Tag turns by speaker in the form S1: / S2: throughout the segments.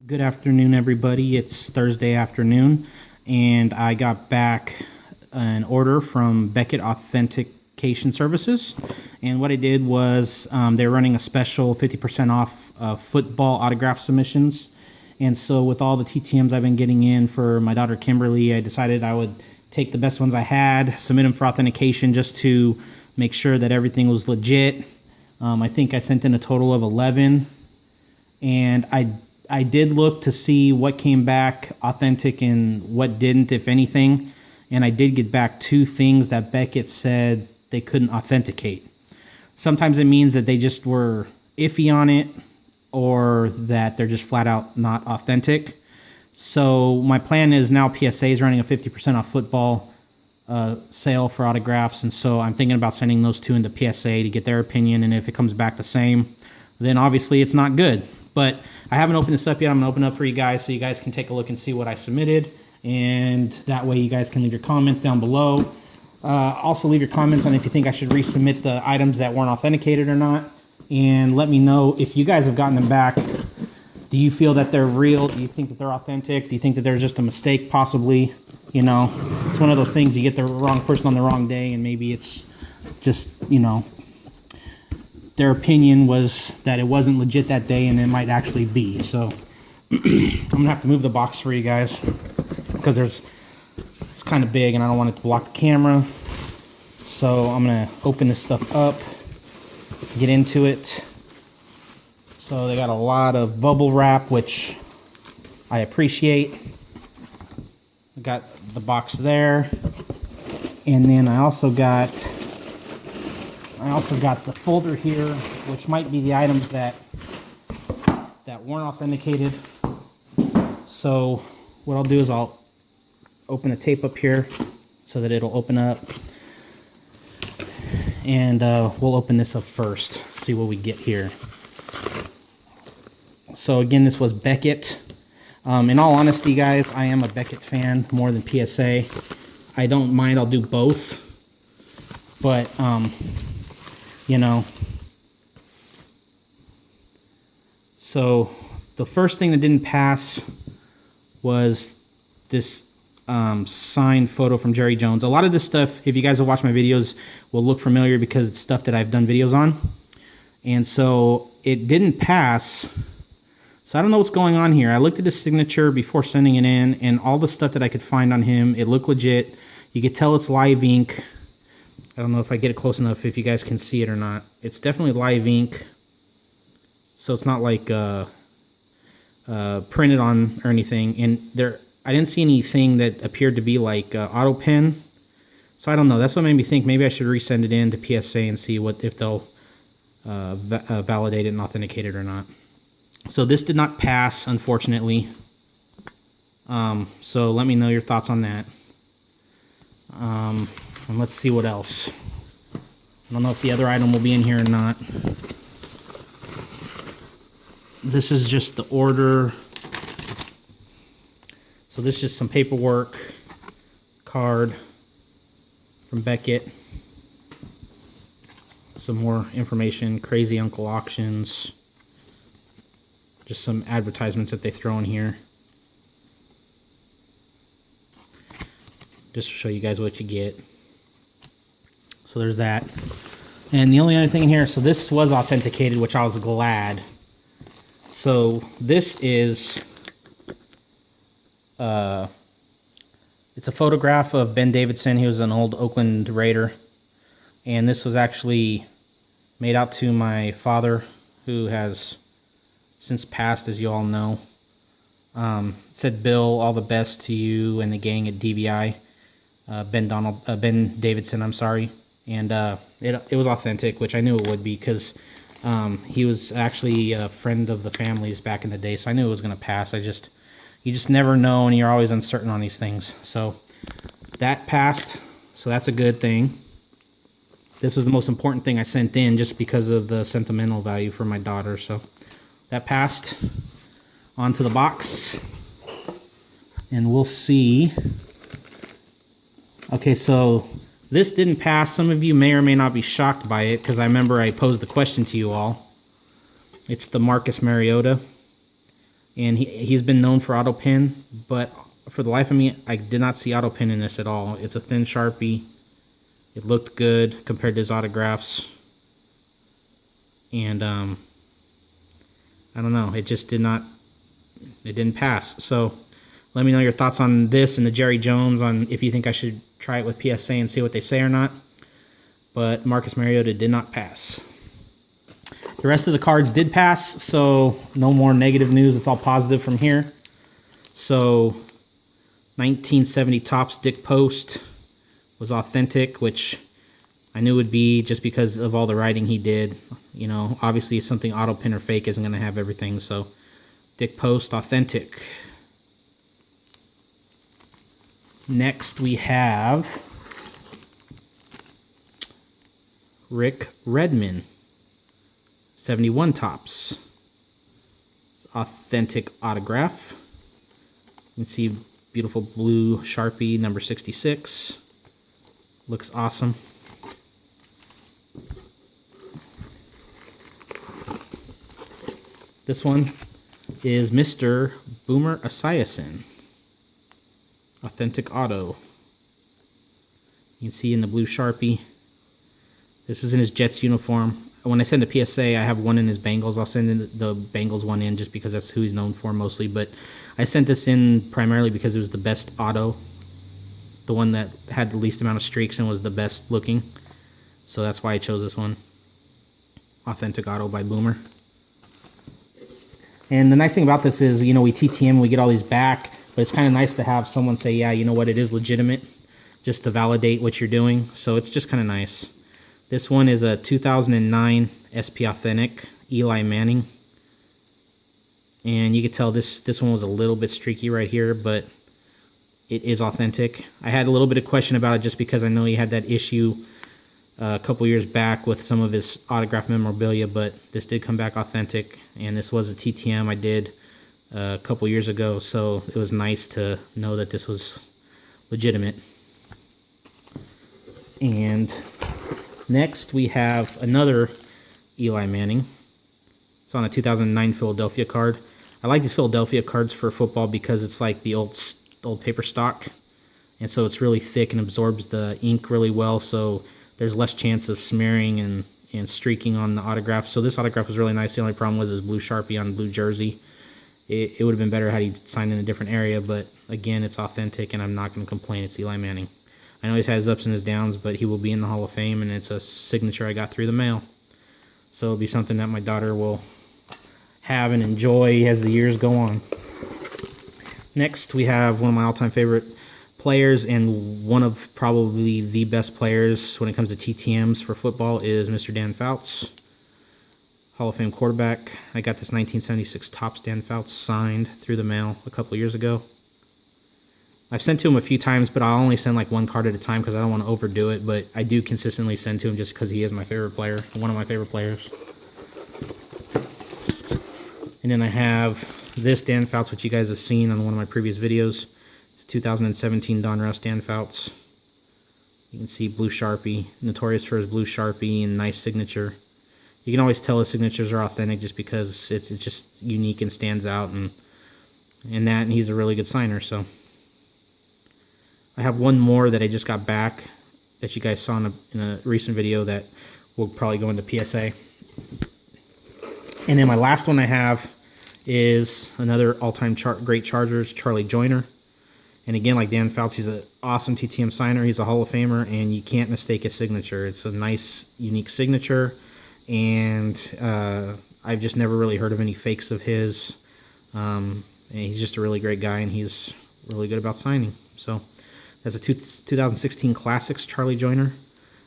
S1: Good afternoon, everybody. It's Thursday afternoon, and I got back an order from Beckett Authentication Services. And what I did was they're running a special 50% off football autograph submissions. And so with all the TTMs I've been getting in for my daughter Kimberly, I decided I would take the best ones I had, submit them for authentication just to make sure that everything was legit. I think I sent in a total of 11, and I did look to see what came back authentic and what didn't, if anything. And I did get back two things that Beckett said they couldn't authenticate. Sometimes it means that they just were iffy on it, or that they're just flat out not authentic. So my plan is now PSA is running a 50% off football sale for autographs. And so I'm thinking about sending those two into PSA to get their opinion. And if it comes back the same, then obviously it's not good. But I haven't opened this up yet. I'm going to open it up for you guys so you guys can take a look and see what I submitted. And that way you guys can leave your comments down below. Also leave your comments on if you think I should resubmit the items that weren't authenticated or not. And let me know if you guys have gotten them back. Do you feel that they're real? Do you think that they're authentic? Do you think that there's just a mistake possibly? You know, it's one of those things, you get the wrong person on the wrong day, and maybe it's just, you know, their opinion was that it wasn't legit that day, and it might actually be. So I'm gonna have to move the box for you guys because it's kind of big and I don't want it to block the camera. So I'm gonna open this stuff up, get into it. So they got a lot of bubble wrap, which I appreciate. I got the box there, and then I also got the folder here, which might be the items that weren't authenticated. So what I'll do is I'll open a tape up here so that it'll open up. And we'll open this up first, see what we get here. So again, this was Beckett. In all honesty, guys, I am a Beckett fan more than PSA. I don't mind, I'll do both. But you know, so the first thing that didn't pass was this signed photo from Jerry Jones. A lot of this stuff, if you guys have watched my videos, will look familiar because it's stuff that I've done videos on. And so it didn't pass. So I don't know what's going on here. I looked at his signature before sending it in, and all the stuff that I could find on him, it looked legit. You could tell it's live ink. I don't know if I get it close enough if you guys can see it or not. It's definitely live ink. So it's not like printed on or anything. And I didn't see anything that appeared to be like auto pen. So I don't know. That's what made me think maybe I should resend it in to PSA and see if they'll validate it and authenticate it or not. So this did not pass, unfortunately. So let me know your thoughts on that. And let's see what else. I don't know if the other item will be in here or not. This is just the order. So this is just some paperwork, card from Beckett. Some more information, Crazy Uncle Auctions. Just some advertisements that they throw in here. Just to show you guys what you get. So there's that. And the only other thing in here, so this was authenticated, which I was glad. So this is, it's a photograph of Ben Davidson. He was an old Oakland Raider. And this was actually made out to my father, who has since passed, as you all know. It said, Bill, all the best to you and the gang at DVI. Ben Davidson, I'm sorry. And it was authentic, which I knew it would be because he was actually a friend of the family's back in the day, so I knew it was going to pass. You just never know, and you're always uncertain on these things. So that passed, so that's a good thing. This was the most important thing I sent in just because of the sentimental value for my daughter. So that passed. Onto the box, and we'll see. Okay, so this didn't pass. Some of you may or may not be shocked by it because I remember I posed the question to you all. It's the Marcus Mariota. And he's been known for auto pin, but for the life of me, I did not see auto pin in this at all. It's a thin Sharpie. It looked good compared to his autographs. And I don't know, it just didn't pass. So let me know your thoughts on this and the Jerry Jones, on if you think I should try it with PSA and see what they say or not. But Marcus Mariota did not pass. The rest of the cards did pass, so no more negative news. It's all positive from here. So 1970 Topps Dick Post was authentic, which I knew would be just because of all the writing he did. You know, obviously something auto pin or fake isn't going to have everything. So Dick Post, authentic. Next we have Rick Redmond, 71 Topps. Authentic autograph. You can see beautiful blue Sharpie, number 66. Looks awesome. This one is Mr. Boomer Esiason. Authentic auto. You can see in the blue Sharpie. This is in his Jets uniform. When I send a PSA, I have one in his Bengals. I'll send in the Bengals one in just because that's who he's known for mostly. But I sent this in primarily because it was the best auto. The one that had the least amount of streaks and was the best looking. So that's why I chose this one. Authentic auto by Boomer. And the nice thing about this is, you know, we TTM, we get all these back. But it's kind of nice to have someone say, yeah, you know what, it is legitimate. Just to validate what you're doing. So it's just kind of nice. This one is a 2009 SP Authentic, Eli Manning. And you can tell this one was a little bit streaky right here, but it is authentic. I had a little bit of question about it just because I know he had that issue a couple years back with some of his autograph memorabilia, but this did come back authentic. And this was a TTM I did a couple years ago, so it was nice to know that this was legitimate. And next, we have another Eli Manning. It's on a 2009 Philadelphia card. I like these Philadelphia cards for football because it's like the old paper stock. And so it's really thick and absorbs the ink really well, so there's less chance of smearing and streaking on the autograph. So this autograph was really nice. The only problem was his blue Sharpie on blue jersey. It would have been better had he signed in a different area, but again, it's authentic, and I'm not going to complain. It's Eli Manning. I know he's had his ups and his downs, but he will be in the Hall of Fame, and it's a signature I got through the mail. So it'll be something that my daughter will have and enjoy as the years go on. Next, we have one of my all-time favorite players, and one of probably the best players when it comes to TTMs for football is Mr. Dan Fouts, Hall of Fame quarterback. I got this 1976 Topps Dan Fouts signed through the mail a couple years ago. I've sent to him a few times, but I'll only send like one card at a time because I don't want to overdo it. But I do consistently send to him just because he is my favorite player, one of my favorite players. And then I have this Dan Fouts, which you guys have seen on one of my previous videos. It's 2017 Donruss Dan Fouts. You can see blue Sharpie, notorious for his blue Sharpie and nice signature. You can always tell his signatures are authentic just because it's just unique and stands out, and he's a really good signer. So I have one more that I just got back that you guys saw in a recent video that will probably go into PSA. And then my last one I have is another all-time great Chargers, Charlie Joyner. And again, like Dan Fouts, he's an awesome TTM signer. He's a Hall of Famer, and you can't mistake his signature. It's a nice, unique signature, and I've just never really heard of any fakes of his. And he's just a really great guy, and he's really good about signing. So that's a 2016 Classics Charlie Joyner.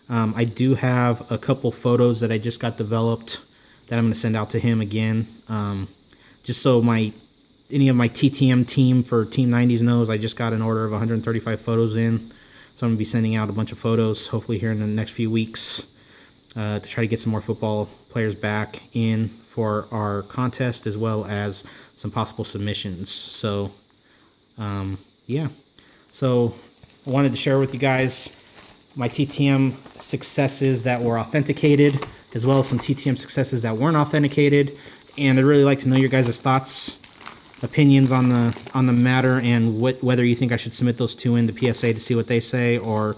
S1: I do have a couple photos that I just got developed that I'm going to send out to him again. Just so any of my TTM team for Team 90s knows, I just got an order of 135 photos in. So I'm going to be sending out a bunch of photos, hopefully here in the next few weeks, to try to get some more football players back in for our contest, as well as some possible submissions. So, yeah. So I wanted to share with you guys my TTM successes that were authenticated, as well as some TTM successes that weren't authenticated. And I'd really like to know your guys' thoughts opinions on the matter, and whether you think I should submit those two in the PSA to see what they say, or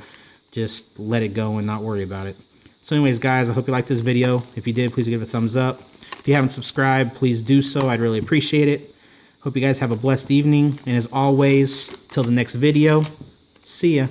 S1: just let it go and not worry about it. So anyways, guys, I hope you liked this video. If you did, please give it a thumbs up. If you haven't subscribed, please do so. I'd really appreciate it. Hope you guys have a blessed evening, and as always, till the next video, see ya.